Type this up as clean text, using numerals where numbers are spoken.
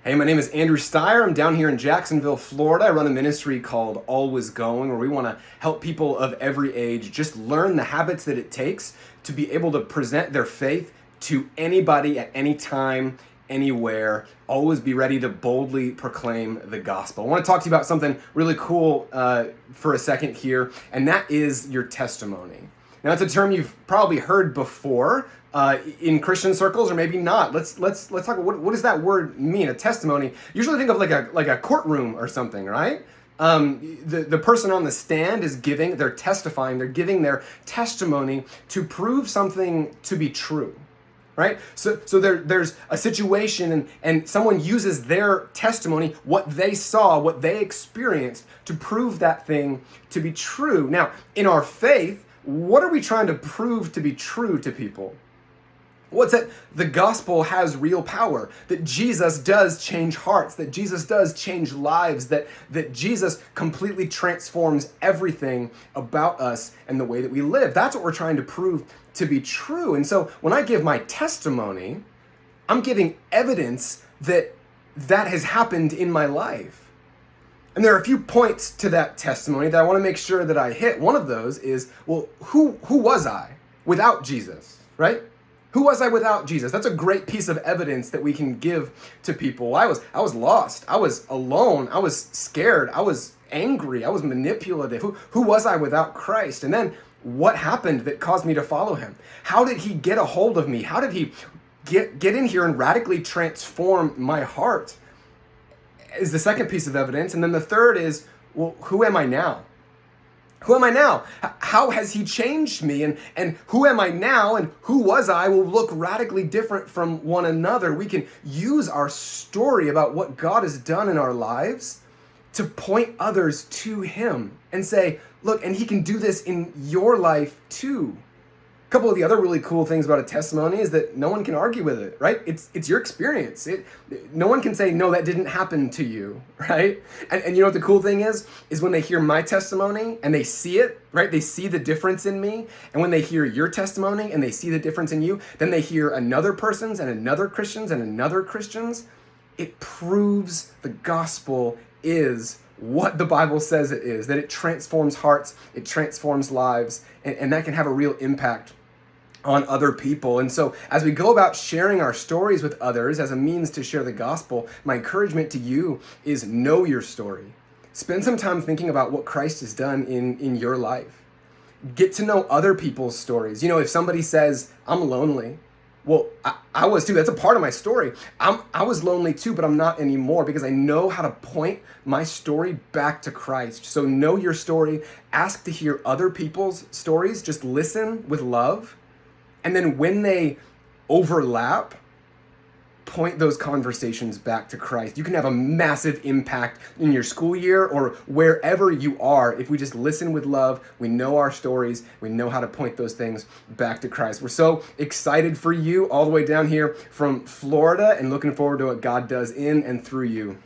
Hey, my name is Andrew Steyer. I'm down here in Jacksonville, Florida. I run a ministry called Always Going, where we want to help people of every age just learn the habits that it takes to be able to present their faith to anybody at any time, anywhere. Always be ready to boldly proclaim the gospel. I want to talk to you about something really cool for a second here, and that is your testimony. Now, it's a term you've probably heard before in Christian circles, or maybe not. Let's talk. What does that word mean? A testimony. Usually, think of like a courtroom or something, right? The person on the stand is they're testifying, they're giving their testimony to prove something to be true. Right? So there's a situation and someone uses their testimony, what they saw, what they experienced, to prove that thing to be true. Now, in our faith, what are we trying to prove to be true to people? What's that? The gospel has real power, that Jesus does change hearts, that Jesus does change lives, that Jesus completely transforms everything about us and the way that we live. That's what we're trying to prove to be true. And so when I give my testimony, I'm giving evidence that has happened in my life. And there are a few points to that testimony that I want to make sure that I hit. One of those is, well, who was I without Jesus, right? Who was I without Jesus? That's a great piece of evidence that we can give to people. I was lost. I was alone. I was scared. I was angry. I was manipulative. Who was I without Christ? And then what happened that caused me to follow him? How did he get a hold of me? How did he get in here and radically transform my heart? Is the second piece of evidence. And then the third is, well, who am I now? Who am I now? How has he changed me? And who am I now? And who was I will look radically different from one another. We can use our story about what God has done in our lives to point others to him and say, look, and he can do this in your life too. A couple of the other really cool things about a testimony is that no one can argue with it, right? It's your experience. No one can say, no, that didn't happen to you, right? And you know what the cool thing is when they hear my testimony and they see it, right? They see the difference in me. And when they hear your testimony and they see the difference in you, then they hear another person's and another Christian's and another Christian's. It proves the gospel is what the Bible says it is, that it transforms hearts, it transforms lives, and that can have a real impact on other people. And so as we go about sharing our stories with others as a means to share the gospel, my encouragement to you is know your story. Spend some time thinking about what Christ has done in your life. Get to know other people's stories. You know, if somebody says, I'm lonely, well, I was too. That's a part of my story. I was lonely too, but I'm not anymore because I know how to point my story back to Christ. So know your story. Ask to hear other people's stories. Just listen with love. And then when they overlap, point those conversations back to Christ. You can have a massive impact in your school year or wherever you are. If we just listen with love, we know our stories, we know how to point those things back to Christ. We're so excited for you all the way down here from Florida and looking forward to what God does in and through you.